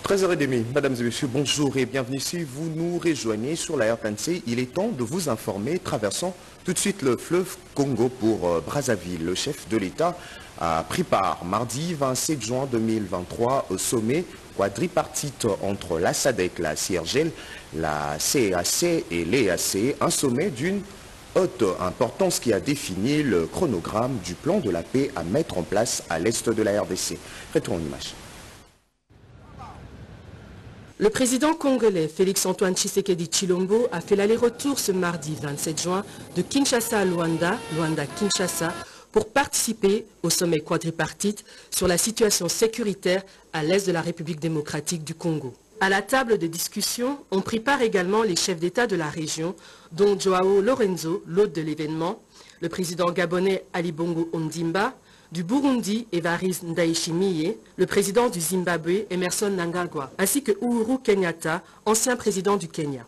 13h30, mesdames et messieurs, bonjour et bienvenue si vous nous rejoignez sur la RTNC. Il est temps de vous informer, traversons tout de suite le fleuve Congo pour Brazzaville. Le chef de l'État a pris part mardi 27 juin 2023 au sommet quadripartite entre la SADC, la CIRGL, la CEAC et l'EAC, un sommet d'une haute importance qui a défini le chronogramme du plan de la paix à mettre en place à l'est de la RDC. Retour en image. Le président congolais Félix-Antoine Tshisekedi Tshilombo a fait l'aller-retour ce mardi 27 juin de Kinshasa à Luanda, Luanda-Kinshasa, pour participer au sommet quadripartite sur la situation sécuritaire à l'est de la République démocratique du Congo. À la table de discussion ont pris part également les chefs d'État de la région, dont Joao Lorenzo, l'hôte de l'événement, le président gabonais Ali Bongo Ondimba, du Burundi, Évariste Ndayishimiye, le président du Zimbabwe, Emerson Mnangagwa, ainsi que Uhuru Kenyatta, ancien président du Kenya.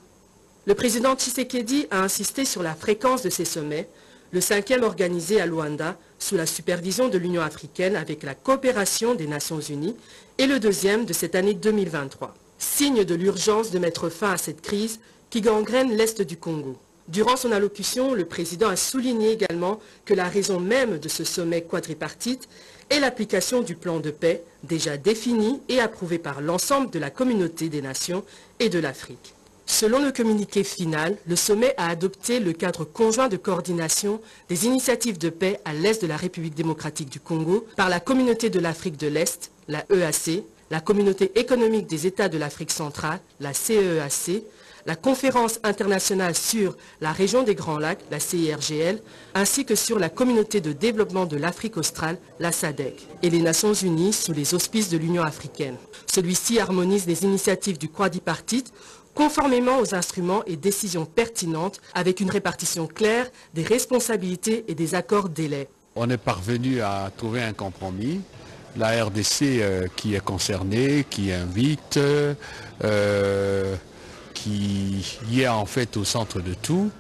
Le président Tshisekedi a insisté sur la fréquence de ces sommets, le 5e organisé à Luanda, sous la supervision de l'Union africaine avec la coopération des Nations Unies, et le 2e de cette année 2023. Signe de l'urgence de mettre fin à cette crise qui gangrène l'Est du Congo. Durant son allocution, le président a souligné également que la raison même de ce sommet quadripartite est l'application du plan de paix déjà défini et approuvé par l'ensemble de la communauté des nations et de l'Afrique. Selon le communiqué final, le sommet a adopté le cadre conjoint de coordination des initiatives de paix à l'est de la République démocratique du Congo par la communauté de l'Afrique de l'Est, la EAC, la communauté économique des États de l'Afrique centrale, la CEAC, la conférence internationale sur la région des Grands Lacs, la CIRGL, ainsi que sur la communauté de développement de l'Afrique australe, la SADC, et les Nations Unies sous les auspices de l'Union africaine. Celui-ci harmonise les initiatives du quadripartite conformément aux instruments et décisions pertinentes avec une répartition claire des responsabilités et des accords délais. On est parvenu à trouver un compromis. La RDC qui est concernée, qui invite, qui est en fait au centre de tout,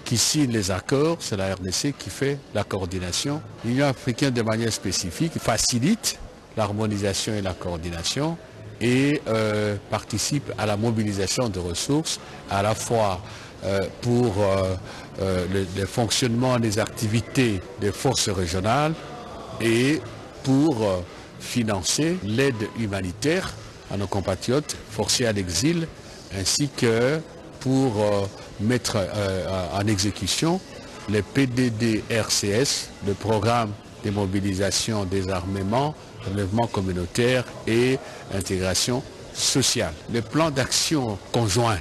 qui signe les accords, c'est la RDC qui fait la coordination. L'Union africaine de manière spécifique facilite l'harmonisation et la coordination et participe à la mobilisation de ressources à la fois pour le fonctionnement des activités des forces régionales et pour financer l'aide humanitaire à nos compatriotes forcés à l'exil, ainsi que pour mettre en exécution les PDD-RCS, le programme de mobilisation des armements, enlèvement communautaire et intégration sociale. Le plan d'action conjoint,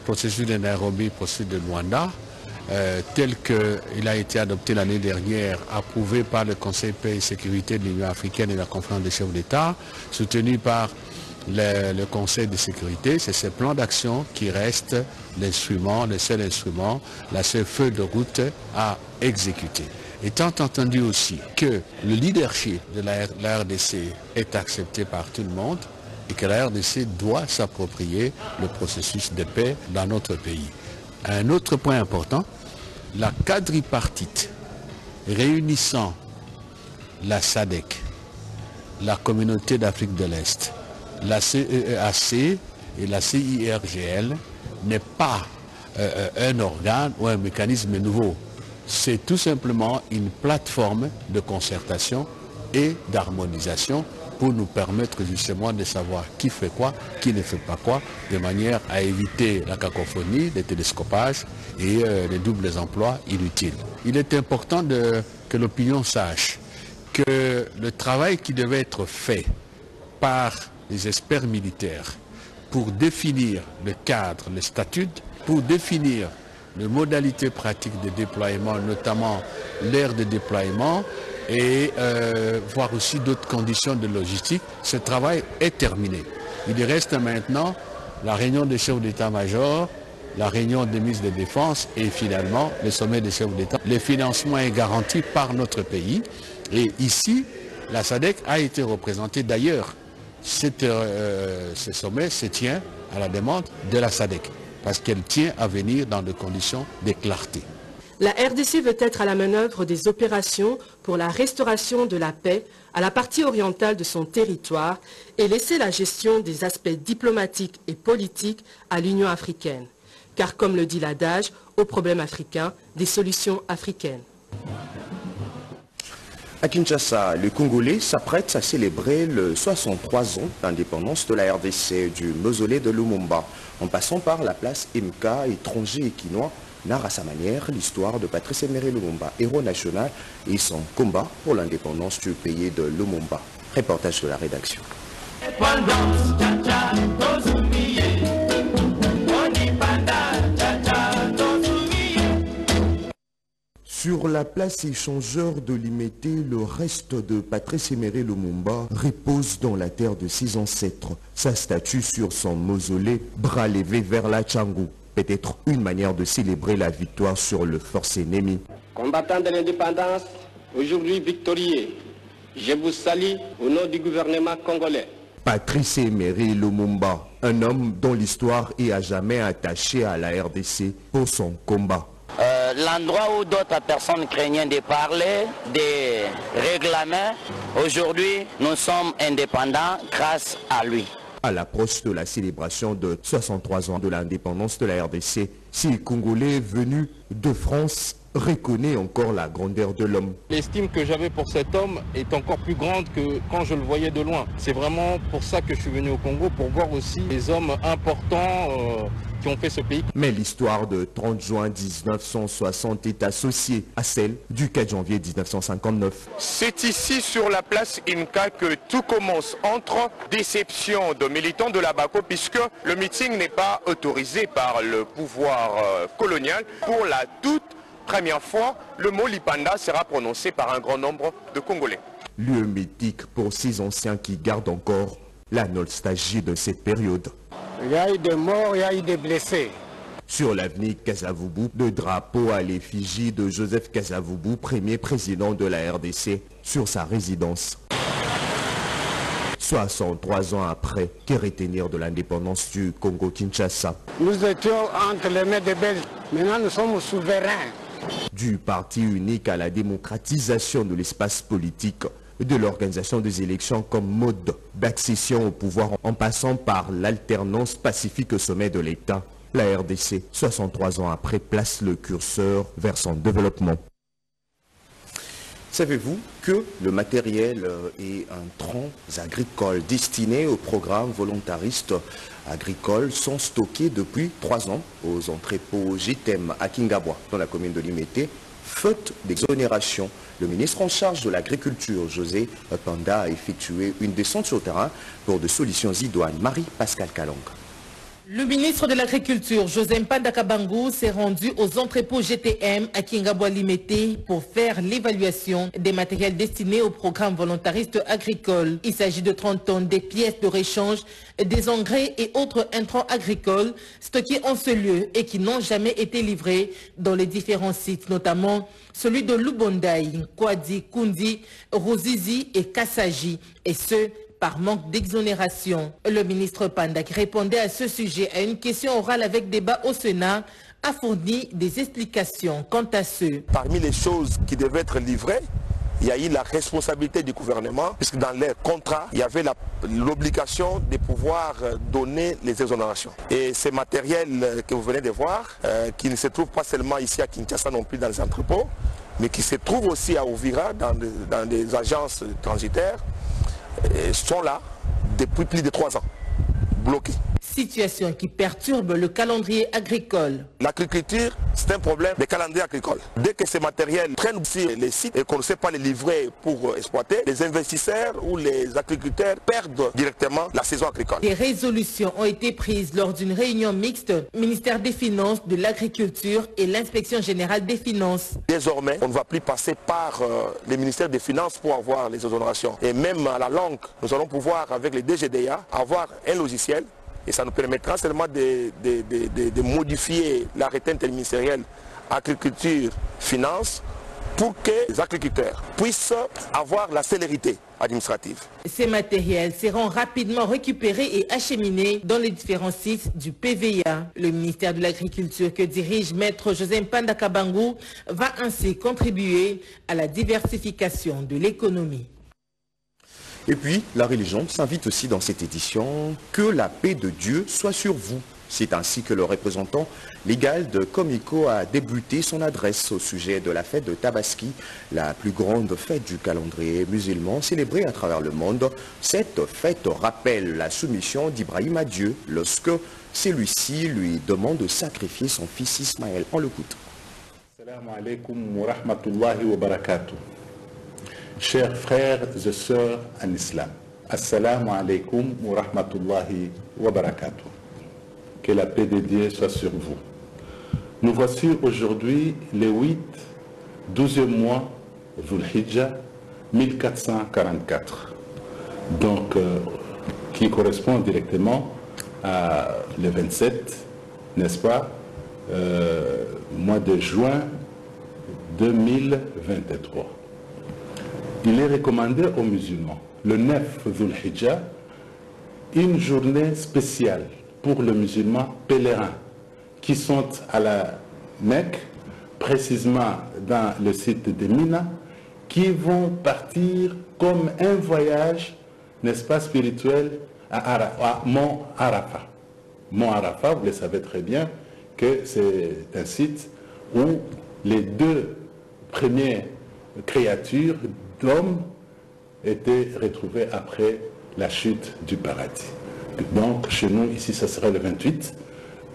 processus de Nairobi, processus de Luanda, tel qu'il a été adopté l'année dernière, approuvé par le Conseil paix et sécurité de l'Union africaine et la conférence des chefs d'État, soutenu par le Conseil de sécurité, c'est ce plan d'action qui reste l'instrument, le seul instrument, la seule feuille de route à exécuter. Étant entendu aussi que le leadership de la RDC est accepté par tout le monde et que la RDC doit s'approprier le processus de paix dans notre pays. Un autre point important, la quadripartite réunissant la SADC, la communauté d'Afrique de l'Est, la CEAC et la CIRGL n'est pas un organe ou un mécanisme nouveau. C'est tout simplement une plateforme de concertation et d'harmonisation pour nous permettre justement de savoir qui fait quoi, qui ne fait pas quoi, de manière à éviter la cacophonie, les télescopages et les doubles emplois inutiles. Il est important que l'opinion sache que le travail qui devait être fait par les experts militaires pour définir le cadre, le statut, pour définir les modalités pratiques de déploiement, notamment l'aire de déploiement et voir aussi d'autres conditions de logistique. Ce travail est terminé. Il reste maintenant la réunion des chefs d'état-major, la réunion des ministres de défense et finalement le sommet des chefs d'État. Le financement est garanti par notre pays et ici, la SADC a été représentée d'ailleurs. Ce sommet se tient à la demande de la SADC parce qu'elle tient à venir dans des conditions de clarté. La RDC veut être à la manœuvre des opérations pour la restauration de la paix à la partie orientale de son territoire et laisser la gestion des aspects diplomatiques et politiques à l'Union africaine. Car comme le dit l'adage, aux problèmes africains, des solutions africaines. À Kinshasa, le Congolais s'apprête à célébrer le 63 ans d'indépendance de la RDC du mausolée de Lumumba, en passant par la place Imka, étranger et quinois, narre à sa manière l'histoire de Patrice Emery Lumumba, héros national, et son combat pour l'indépendance du pays de Lumumba. Reportage de la rédaction. Sur la place échangeur de Limete, le reste de Patrice Emery Lumumba repose dans la terre de ses ancêtres. Sa statue sur son mausolée, bras levés vers la Tchangou. Peut-être une manière de célébrer la victoire sur le force ennemi. Combattant de l'indépendance, aujourd'hui victorieux, je vous salue au nom du gouvernement congolais. Patrice Emery Lumumba, un homme dont l'histoire est à jamais attachée à la RDC pour son combat. L'endroit où d'autres personnes craignaient de parler, de réclamer, aujourd'hui nous sommes indépendants grâce à lui. À l'approche de la célébration de 63 ans de l'indépendance de la RDC, ces Congolais venus de France reconnaissent encore la grandeur de l'homme. L'estime que j'avais pour cet homme est encore plus grande que quand je le voyais de loin. C'est vraiment pour ça que je suis venu au Congo, pour voir aussi les hommes importants qui ont fait ce pays. Mais l'histoire de 30 juin 1960 est associée à celle du 4 janvier 1959. C'est ici sur la place Imka que tout commence, entre déception de militants de la BACO, puisque le meeting n'est pas autorisé par le pouvoir colonial. Pour la toute première fois, le mot Lipanda sera prononcé par un grand nombre de Congolais. Lieu mythique pour ces anciens qui gardent encore la nostalgie de cette période. Il y a eu des morts, il y a eu des blessés. Sur l'avenue Kasavubu, le drapeau à l'effigie de Joseph Kasavubu, premier président de la RDC, sur sa résidence. 63 ans après, que retenir de l'indépendance du Congo-Kinshasa? Nous étions entre les mains des Belges. Maintenant, nous sommes souverains. Du parti unique à la démocratisation de l'espace politique, de l'organisation des élections comme mode d'accession au pouvoir en passant par l'alternance pacifique au sommet de l'État, la RDC, 63 ans après, place le curseur vers son développement. Savez-vous que le matériel et intrants agricoles destinés au programme volontariste agricole sont stockés depuis 3 ans aux entrepôts GTEM à Kingabwa, dans la commune de Limete, faute d'exonération. Le ministre en charge de l'agriculture, José Panda, a effectué une descente sur le terrain pour des solutions idoines. Marie-Pascale Kalong. Le ministre de l'Agriculture, José Mpanda Kabangu, s'est rendu aux entrepôts GTM à Kingabwa Limete pour faire l'évaluation des matériels destinés au programme volontariste agricole. Il s'agit de 30 tonnes des pièces de réchange, des engrais et autres intrants agricoles stockés en ce lieu et qui n'ont jamais été livrés dans les différents sites, notamment celui de Lubondaï, Kwadi, Kundi, Ruzizi et Kassaji, et ce, par manque d'exonération. Le ministre Pandak répondait à ce sujet à une question orale avec débat au Sénat, a fourni des explications quant à ce. Parmi les choses qui devaient être livrées, il y a eu la responsabilité du gouvernement, puisque dans les contrats, il y avait l'obligation de pouvoir donner les exonérations. Et ces matériels que vous venez de voir, qui ne se trouvent pas seulement ici à Kinshasa non plus dans les entrepôts, mais qui se trouvent aussi à Ouvira, dans des agences transitaires, sont là depuis plus de 3 ans, bloqués. Situation qui perturbe le calendrier agricole. L'agriculture, c'est un problème de calendrier agricole. Dès que ces matériels prennent aussi les sites et qu'on ne sait pas les livrer pour exploiter, les investisseurs ou les agriculteurs perdent directement la saison agricole. Des résolutions ont été prises lors d'une réunion mixte, ministère des Finances, de l'Agriculture et l'Inspection Générale des Finances. Désormais, on ne va plus passer par les ministères des Finances pour avoir les exonérations. Et même à la longue, nous allons pouvoir, avec les DGDA, avoir un logiciel. Et ça nous permettra seulement de modifier l'arrêté interministériel agriculture-finance pour que les agriculteurs puissent avoir la célérité administrative. Ces matériels seront rapidement récupérés et acheminés dans les différents sites du PVA. Le ministère de l'Agriculture que dirige Maître José Mpanda Kabangu va ainsi contribuer à la diversification de l'économie. Et puis, la religion s'invite aussi dans cette édition que la paix de Dieu soit sur vous. C'est ainsi que le représentant légal de Comico a débuté son adresse au sujet de la fête de Tabaski, la plus grande fête du calendrier musulman célébrée à travers le monde. Cette fête rappelle la soumission d'Ibrahim à Dieu lorsque celui-ci lui demande de sacrifier son fils Ismaël. On l'écoute. Assalamu alaikum wa rahmatullahi wa barakatuh. Chers frères et sœurs en islam, assalamu alaikum wa rahmatullahi wa barakatuh. Que la paix de Dieu soit sur vous. Nous voici aujourd'hui le 12e mois Dhul Hijjah 1444, donc qui correspond directement à le 27, n'est-ce pas, mois de juin 2023. Il est recommandé aux musulmans, le 9 Dhul Hijjah, une journée spéciale pour les musulmans pèlerins qui sont à la Mecque, précisément dans le site de Mina, qui vont partir comme un voyage, n'est-ce pas, spirituel à Mont Arafat. Mont Arafat, vous le savez très bien, que c'est un site où les deux premières créatures d'hommes étaient retrouvées après la chute du paradis. Donc, chez nous, ici, ça sera le 28,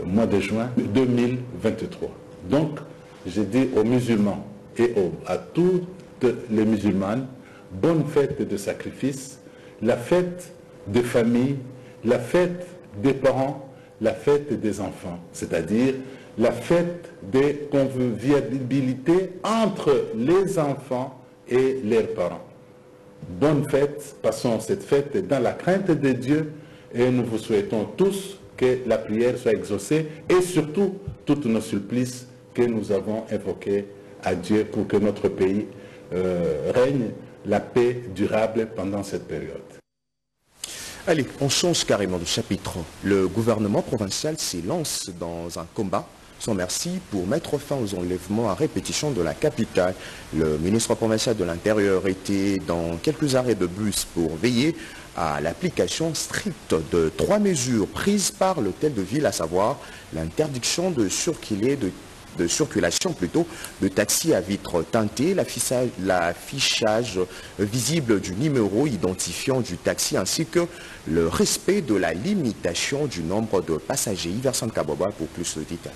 mois de juin 2023. Donc, j'ai dit aux musulmans et à toutes les musulmanes, bonne fête de sacrifice, la fête des familles, la fête des parents, la fête des enfants, c'est-à-dire la fête des convivialités entre les enfants et leurs parents. Bonne fête, passons cette fête dans la crainte de Dieu, et nous vous souhaitons tous que la prière soit exaucée et surtout tous nos supplices que nous avons invoqués à Dieu pour que notre pays règne la paix durable pendant cette période. Allez, on change carrément de chapitre. Le gouvernement provincial s'élance dans un combat sans merci pour mettre fin aux enlèvements à répétition de la capitale. Le ministre provincial de l'Intérieur était dans quelques arrêts de bus pour veiller à l'application stricte de 3 mesures prises par l'hôtel de ville, à savoir l'interdiction de circulation de taxis à vitres teintées, l'affichage visible du numéro identifiant du taxi ainsi que le respect de la limitation du nombre de passagers. Iverson Kaboba pour plus de détails.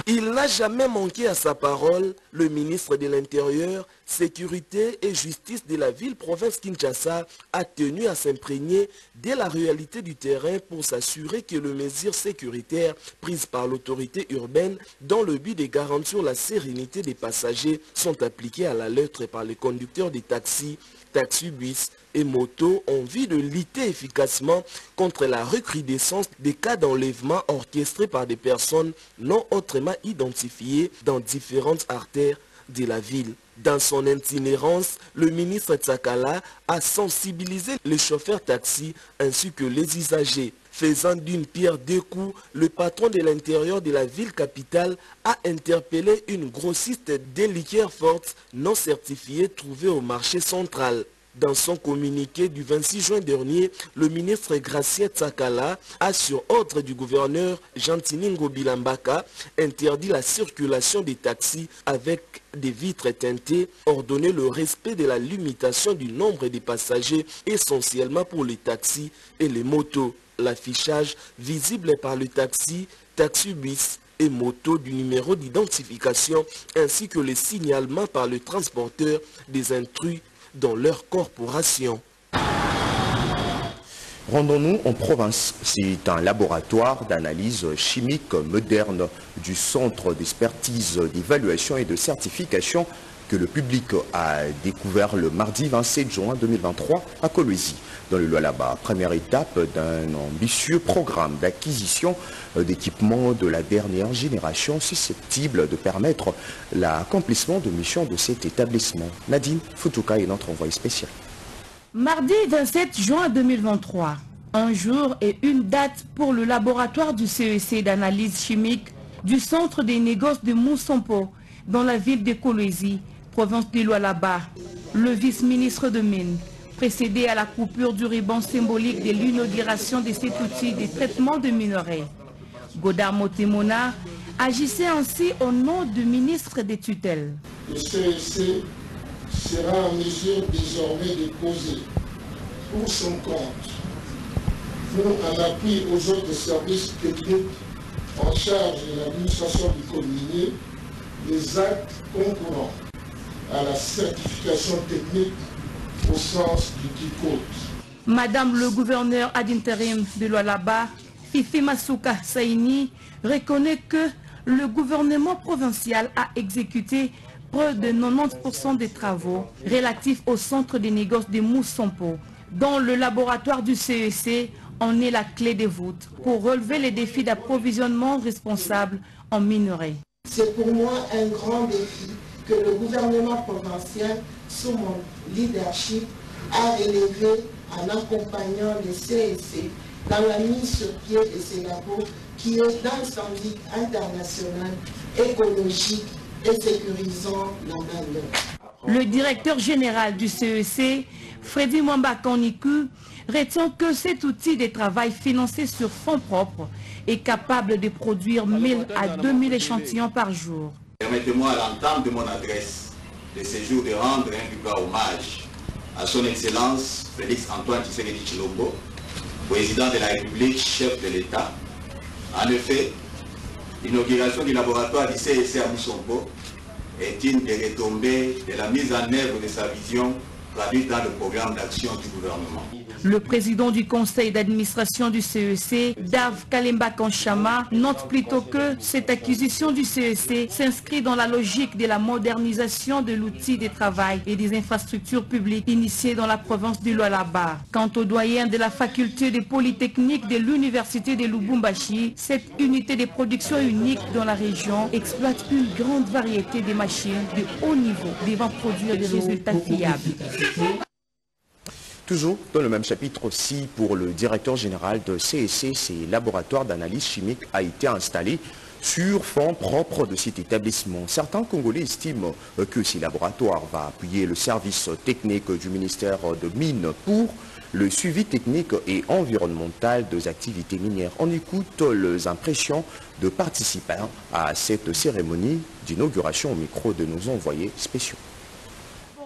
Il n'a jamais manqué à sa parole, le ministre de l'Intérieur, Sécurité et Justice de la ville-province Kinshasa a tenu à s'imprégner de la réalité du terrain pour s'assurer que les mesures sécuritaires prises par l'autorité urbaine dans le but de garantir la sérénité des passagers sont appliquées à la lettre par les conducteurs des taxis, taxi-bus et motos en vue de lutter efficacement contre la recrudescence des cas d'enlèvement orchestrés par des personnes non autrement identifiées dans différentes artères de la ville. Dans son itinérance, le ministre Tsakala a sensibilisé les chauffeurs taxi ainsi que les usagers. Faisant d'une pierre deux coups, le patron de l'intérieur de la ville capitale a interpellé une grossiste de liqueurs fortes non certifiées trouvée au marché central. Dans son communiqué du 26 juin dernier, le ministre Gracien Tsakala a, sur ordre du gouverneur Jean-Tiningo Bilambaka, interdit la circulation des taxis avec des vitres teintées, ordonné le respect de la limitation du nombre de passagers, essentiellement pour les taxis et les motos. L'affichage visible par le taxi, taxi-bus et moto du numéro d'identification, ainsi que le signalement par le transporteur des intrus dans leur corporation. Rendons-nous en province. C'est un laboratoire d'analyse chimique moderne du Centre d'expertise, d'évaluation et de certification que le public a découvert le mardi 27 juin 2023 à Kolwezi, dans le Lualaba. Première étape d'un ambitieux programme d'acquisition d'équipements de la dernière génération susceptible de permettre l'accomplissement de missions de cet établissement. Nadine Futuka est notre envoyé spécial. Mardi 27 juin 2023, un jour et une date pour le laboratoire du CEC d'analyse chimique du centre des négoces de Moussampo, dans la ville de Kolwezi, province du Lualaba. Le vice-ministre de Mines, précédé à la coupure du ruban symbolique de l'inauguration de cet outil de traitement de minerais. Godard Motemona agissait ainsi au nom du ministre des tutelles. Le CEC sera en mesure désormais de poser pour son compte, pour un appui aux autres services techniques en charge de l'administration du code minier, les actes concourant à la certification technique au sens du TICOT. Madame le gouverneur ad interim de Lualaba, Fifi Masuka Saini, reconnaît que le gouvernement provincial a exécuté près de 90% des travaux relatifs au centre des négoces de Moussampo. Dans le laboratoire du CEC, on est la clé de voûte pour relever les défis d'approvisionnement responsable en minerais. C'est pour moi un grand défi que le gouvernement provincial, sous mon leadership, a élevé en accompagnant le CEC dans la mise sur pied de ces labos qui est d'un standing international, écologique et sécurisant la main-d'œuvre. Le directeur général du CEC, Freddy Mwamba Koniku, retient que cet outil de travail financé sur fonds propres est capable de produire 1000 à 2000 échantillons par jour. Permettez-moi à l'entame de mon adresse de ce jour de rendre un plus grand hommage à son Excellence Félix Antoine Tshisekedi Tshilombo, président de la République, chef de l'État. En effet, l'inauguration du laboratoire du CEC à Moussampo est une des retombées de la mise en œuvre de sa vision traduite dans le programme d'action du gouvernement. Le président du conseil d'administration du CEC, Dave Kalemba Kanchama, note plutôt que cette acquisition du CEC s'inscrit dans la logique de la modernisation de l'outil de travail et des infrastructures publiques initiées dans la province du Lualaba. Quant au doyen de la faculté de polytechnique de l'université de Lubumbashi, cette unité de production unique dans la région exploite une grande variété de machines de haut niveau devant produire des résultats fiables. Toujours dans le même chapitre aussi, pour le directeur général de CEC, ces laboratoires d'analyse chimique a été installé sur fonds propres de cet établissement. Certains Congolais estiment que ces laboratoires vont appuyer le service technique du ministère de Mines pour le suivi technique et environnemental des activités minières. On écoute les impressions de participants à cette cérémonie d'inauguration au micro de nos envoyés spéciaux.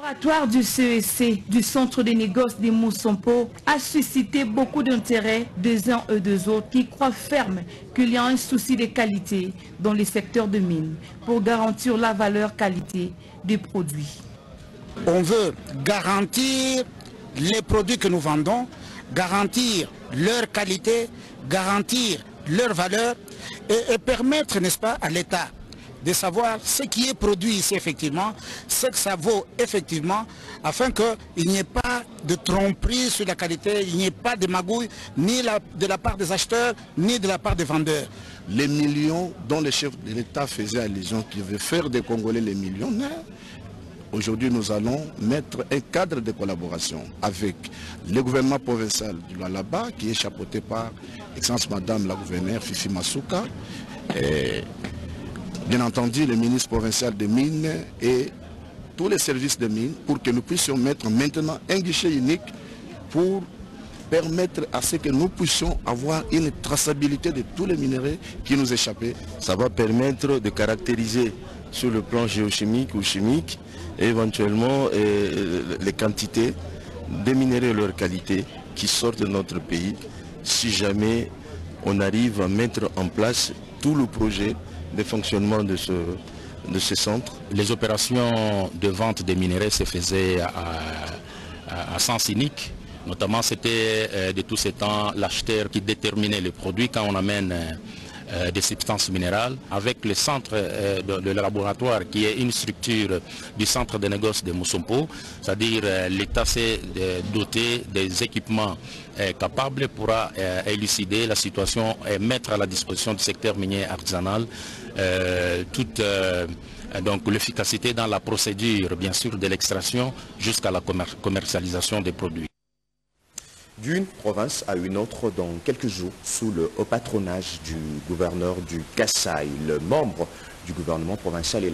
Le laboratoire du CEC du centre des négoces de Moussampo a suscité beaucoup d'intérêt des uns et des autres qui croient ferme qu'il y a un souci de qualité dans les secteurs de mines pour garantir la valeur qualité des produits. On veut garantir les produits que nous vendons, garantir leur qualité, garantir leur valeur et permettre, n'est-ce pas, à l'État de savoir ce qui est produit ici effectivement, ce que ça vaut effectivement, afin qu'il n'y ait pas de tromperie sur la qualité, il n'y ait pas de magouille, ni de la part des acheteurs, ni de la part des vendeurs. Les millions dont le chef de l'État faisait allusion, qui veut faire des Congolais les millionnaires, aujourd'hui nous allons mettre un cadre de collaboration avec le gouvernement provincial du Lualaba, qui est chapeauté par Excellence Madame la gouverneure Fifi Masuka, et bien entendu le ministre provincial des Mines et tous les services de mines, pour que nous puissions mettre maintenant un guichet unique pour permettre à ce que nous puissions avoir une traçabilité de tous les minéraux qui nous échappaient. Ça va permettre de caractériser sur le plan géochimique ou chimique et éventuellement les quantités de minéraux et leur qualité qui sortent de notre pays, si jamais on arrive à mettre en place tout le projet de fonctionnement de ce centre. Les opérations de vente des minéraux se faisaient à sens unique. Notamment, c'était de tous ces temps l'acheteur qui déterminait le produit. Quand on amène des substances minérales, avec le centre de laboratoire qui est une structure du centre de négoce de Moussompo, c'est-à-dire l'État s'est doté des équipements capables pourra élucider la situation et mettre à la disposition du secteur minier artisanal toute donc l'efficacité dans la procédure, bien sûr, de l'extraction jusqu'à la commercialisation des produits. D'une province à une autre dans quelques jours, sous le haut patronage du gouverneur du Kasaï, le membre du gouvernement provincial est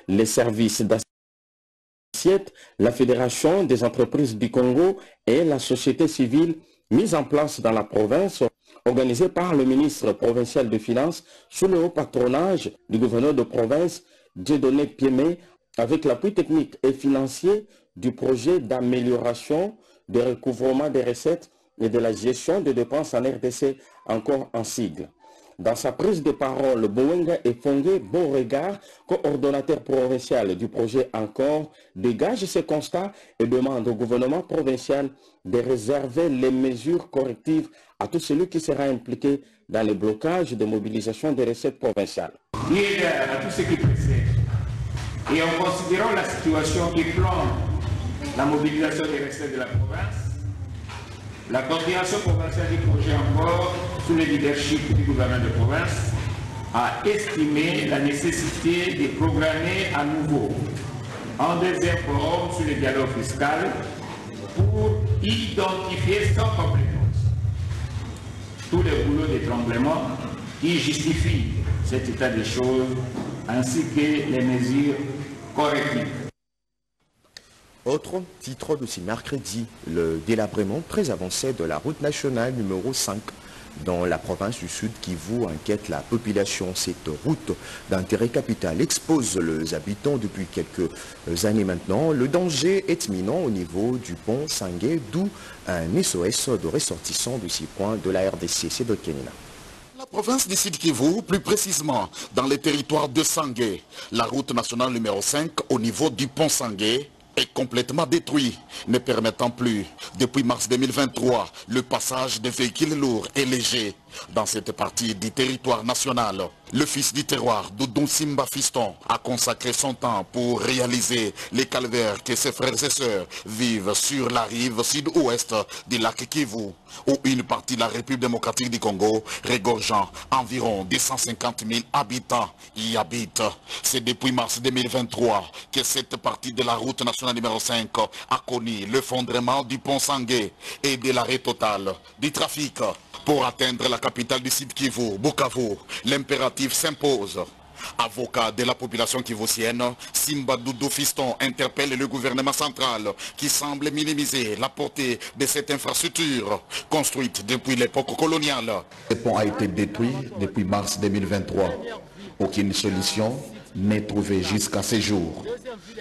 les services d'assiette, la Fédération des entreprises du Congo et la société civile mise en place dans la province, organisée par le ministre provincial des Finances sous le haut patronage du gouverneur de province Dieudonné Piémé, avec l'appui technique et financier du projet d'amélioration, de recouvrement des recettes et de la gestion des dépenses en RDC, encore en sigle. Dans sa prise de parole, Bowenga Efongue Beauregard, coordonnateur provincial du projet Encore, dégage ses constats et demande au gouvernement provincial de réserver les mesures correctives à tout celui qui sera impliqué dans le blocage de mobilisation des recettes provinciales. Lié à tout ce qui précède, et en considérant la situation qui plombe la mobilisation des recettes de la province, la coordination provinciale du projet Encore, sous le leadership du gouvernement de province, a estimé la nécessité de programmer à nouveau un deuxième forum sur le dialogue fiscal pour identifier sans complaisance tous les boulots d'étranglement qui justifient cet état des choses ainsi que les mesures correctives. Autre titre de ce mercredi, le délabrement très avancé de la route nationale numéro 5 dans la province du Sud Kivu inquiète la population. Cette route d'intérêt capital expose les habitants depuis quelques années maintenant. Le danger est imminent au niveau du pont Sangué, d'où un SOS de ressortissants de 6 points de la RDC. C'est de Kenina. La province du Sud Kivu, plus précisément dans les territoires de Sangué, la route nationale numéro 5 au niveau du pont Sangué est complètement détruit, ne permettant plus, depuis mars 2023, le passage des véhicules lourds et légers dans cette partie du territoire national. Le fils du terroir, Doudou Simba Fiston, a consacré son temps pour réaliser les calvaires que ses frères et sœurs vivent sur la rive sud-ouest du lac Kivu, où une partie de la République démocratique du Congo, regorgeant environ 250 000 habitants, y habitent. C'est depuis mars 2023 que cette partie de la route nationale numéro 5 a connu l'effondrement du pont Sangué et de l'arrêt total du trafic. Pour atteindre la capitale du Sud Kivu, Bukavu, l'impératif s'impose. Avocat de la population kivusienne, Simba Doudou Fiston interpelle le gouvernement central qui semble minimiser la portée de cette infrastructure construite depuis l'époque coloniale. Ce pont a été détruit depuis mars 2023. Aucune solution n'est trouvée jusqu'à ce jour.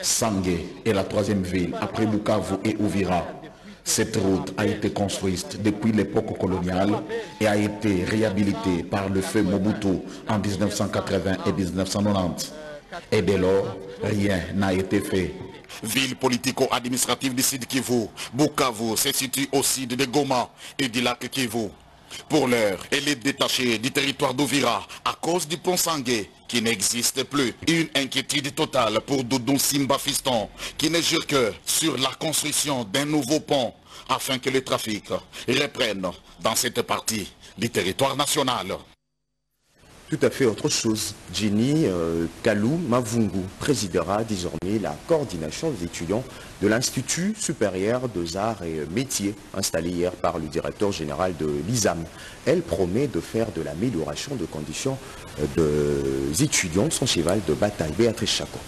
Sangué est la troisième ville après Bukavu et Uvira. Cette route a été construite depuis l'époque coloniale et a été réhabilitée par le feu Mobutu en 1980 et 1990. Et dès lors, rien n'a été fait. Ville politico-administrative du Sud Kivu, Bukavu se situe au sud de Goma et du lac Kivu. Pour l'heure, elle est détachée du territoire d'Uvira à cause du pont Sangué qui n'existe plus. Une inquiétude totale pour Doudou Simba Fiston qui ne jure que sur la construction d'un nouveau pont afin que le trafic reprenne dans cette partie du territoire national. Tout à fait autre chose. Jenny Kalou Mavungu présidera désormais la coordination des étudiants de l'Institut supérieur des arts et métiers installé hier par le directeur général de l'ISAM. Elle promet de faire de l'amélioration de conditions des étudiants son cheval de bataille. Béatrice Chako.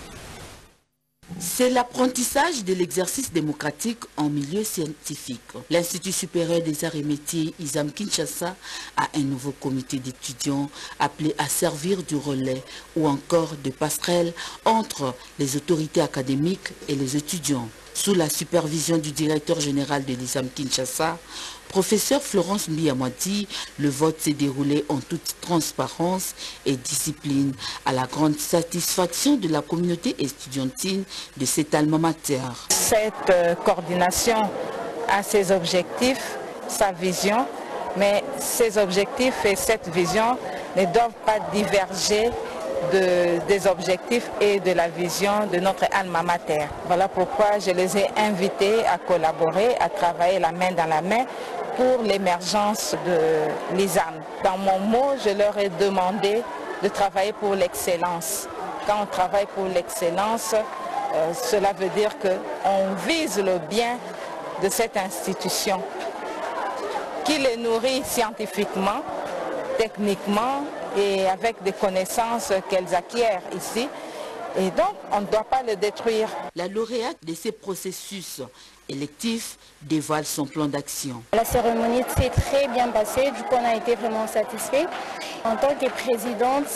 C'est l'apprentissage de l'exercice démocratique en milieu scientifique. L'Institut supérieur des arts et métiers ISAM Kinshasa a un nouveau comité d'étudiants appelé à servir du relais ou encore de passerelle entre les autorités académiques et les étudiants. Sous la supervision du directeur général de l'ISAM Kinshasa, professeur Florence Mbiyamwadi, le vote s'est déroulé en toute transparence et discipline, à la grande satisfaction de la communauté estudiantine de cet alma mater. Cette coordination a ses objectifs, sa vision, mais ces objectifs et cette vision ne doivent pas diverger des objectifs et de la vision de notre alma mater. Voilà pourquoi je les ai invités à collaborer, à travailler la main dans la main pour l'émergence de l'ISAM. Dans mon mot, je leur ai demandé de travailler pour l'excellence. Quand on travaille pour l'excellence, cela veut dire qu'on vise le bien de cette institution, qui les nourrit scientifiquement, techniquement et avec des connaissances qu'elles acquièrent ici. Et donc, on ne doit pas le détruire. La lauréate de ces processus électifs dévoile son plan d'action. La cérémonie s'est très bien passée, du coup on a été vraiment satisfaits. En tant que présidente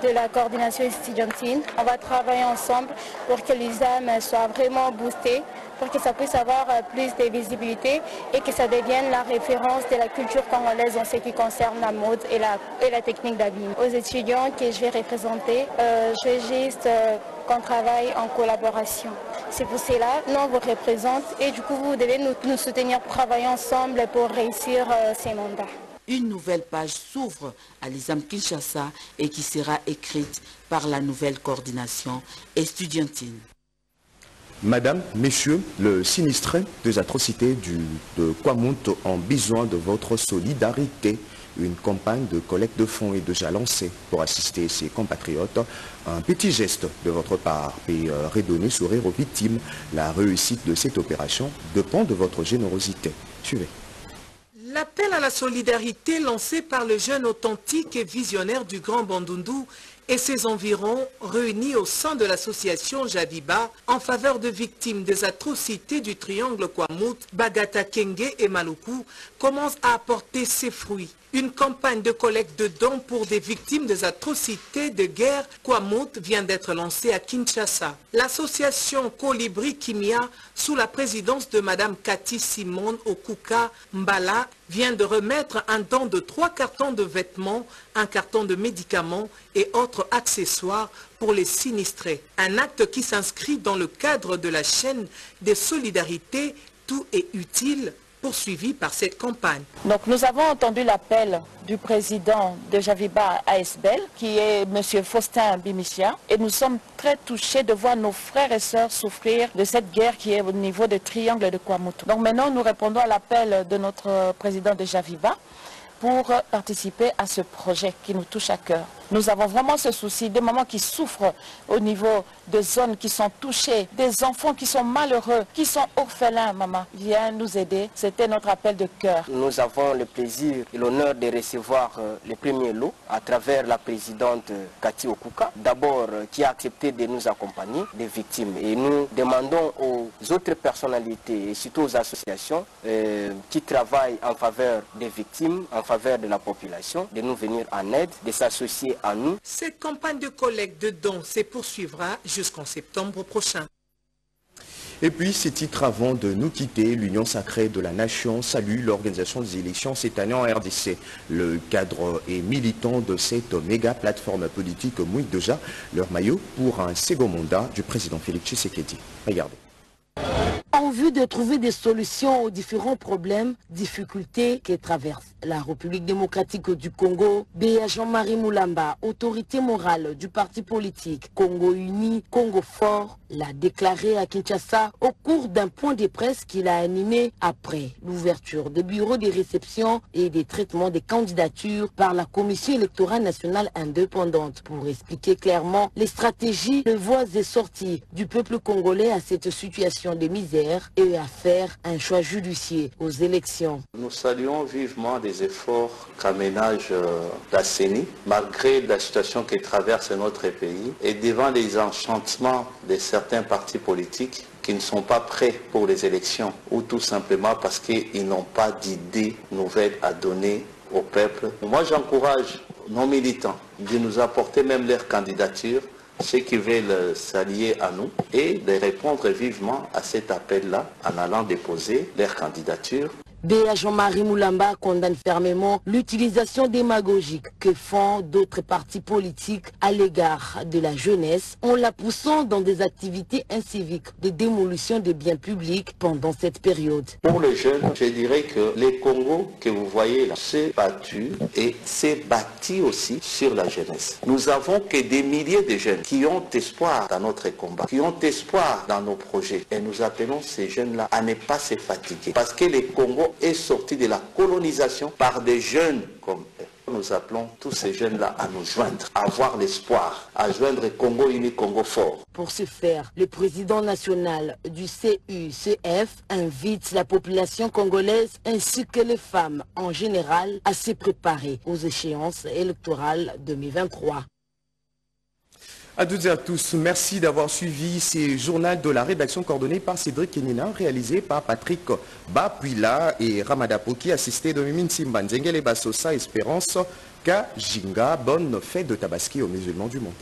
de la coordination estudiantine, on va travailler ensemble pour que l'ISAM soit vraiment boosté, pour que ça puisse avoir plus de visibilité et que ça devienne la référence de la culture congolaise en ce qui concerne la mode et la technique d'habillement. Aux étudiants que je vais représenter, je veux juste qu'on travaille en collaboration. C'est pour cela, nous on vous représente et du coup vous devez nous soutenir pour travailler ensemble pour réussir ces mandats. Une nouvelle page s'ouvre à l'ISAM Kinshasa et qui sera écrite par la nouvelle coordination estudiantine. Madame, Messieurs, le sinistré des atrocités de Kwamout ont besoin de votre solidarité. Une campagne de collecte de fonds est déjà lancée pour assister ses compatriotes. Un petit geste de votre part peut redonner sourire aux victimes. La réussite de cette opération dépend de votre générosité. Suivez. L'appel à la solidarité lancé par le jeune authentique et visionnaire du Grand Bandundu et ses environs réunis au sein de l'association Javiba en faveur de victimes des atrocités du triangle Kwamout, Bagata Kenge et Maluku commence à apporter ses fruits. Une campagne de collecte de dons pour des victimes des atrocités de guerre Kwamout vient d'être lancée à Kinshasa. L'association Colibri Kimia, sous la présidence de Madame Cathy Simone Okuka Mbala, vient de remettre un don de 3 cartons de vêtements, un carton de médicaments et autres accessoires pour les sinistrés. Un acte qui s'inscrit dans le cadre de la chaîne des solidarités Tout est utile, poursuivi par cette campagne. Donc nous avons entendu l'appel du président de Javiba ASBEL, qui est M. Faustin Bimichia, et nous sommes très touchés de voir nos frères et sœurs souffrir de cette guerre qui est au niveau du triangle de Kwamout. Donc maintenant nous répondons à l'appel de notre président de Javiba pour participer à ce projet qui nous touche à cœur. Nous avons vraiment ce souci des mamans qui souffrent au niveau des zones qui sont touchées, des enfants qui sont malheureux, qui sont orphelins. Maman, viens nous aider. C'était notre appel de cœur. Nous avons le plaisir et l'honneur de recevoir les premiers lots à travers la présidente Cathy Okuka, d'abord qui a accepté de nous accompagner des victimes. Et nous demandons aux autres personnalités et surtout aux associations qui travaillent en faveur des victimes, en faveur de la population, de nous venir en aide, de s'associer à nous. Cette campagne de collecte de dons se poursuivra jusqu'en septembre prochain. Et puis, ces titres avant de nous quitter, l'Union sacrée de la Nation salue l'organisation des élections cette année en RDC. Le cadre et militant de cette méga plateforme politique mouille déjà leur maillot pour un second mandat du président Félix Tshisekedi. Regardez. En vue de trouver des solutions aux différents problèmes, difficultés que traverse la République démocratique du Congo, B.A. Jean-Marie Moulamba, autorité morale du parti politique Congo Uni, Congo Fort, l'a déclaré à Kinshasa au cours d'un point de presse qu'il a animé après l'ouverture des bureaux de réception et des traitements des candidatures par la Commission électorale nationale indépendante pour expliquer clairement les stratégies, les voies et sorties du peuple congolais à cette situation de misère faire et à faire un choix judicieux aux élections. Nous saluons vivement les efforts qu'aménage la CENI, malgré la situation qui traverse notre pays et devant les enchantements de certains partis politiques qui ne sont pas prêts pour les élections ou tout simplement parce qu'ils n'ont pas d'idées nouvelles à donner au peuple. Moi, j'encourage nos militants de nous apporter même leur candidature, ceux qui veulent s'allier à nous et de répondre vivement à cet appel-là en allant déposer leur candidature. B.A. Jean-Marie Moulamba condamne fermement l'utilisation démagogique que font d'autres partis politiques à l'égard de la jeunesse en la poussant dans des activités inciviques de démolition de biens publics pendant cette période. Pour les jeunes, je dirais que les Congo que vous voyez là s'est battu et s'est bâti aussi sur la jeunesse. Nous avons que des milliers de jeunes qui ont espoir dans notre combat, qui ont espoir dans nos projets et nous appelons ces jeunes-là à ne pas se fatiguer parce que le Congo est sorti de la colonisation par des jeunes comme eux. Nous appelons tous ces jeunes-là à nous joindre, à avoir l'espoir, à joindre Congo uni, Congo fort. Pour ce faire, le président national du CUCF invite la population congolaise ainsi que les femmes en général à se préparer aux échéances électorales 2023. À toutes et à tous, merci d'avoir suivi ces journaux de la rédaction coordonnée par Cédric Kenina, réalisé par Patrick Bapuila et Ramada Poki, assisté de Mimine Simba Nzengele Basosa, Espérance Kajinga. Bonne fête de Tabaski aux musulmans du monde.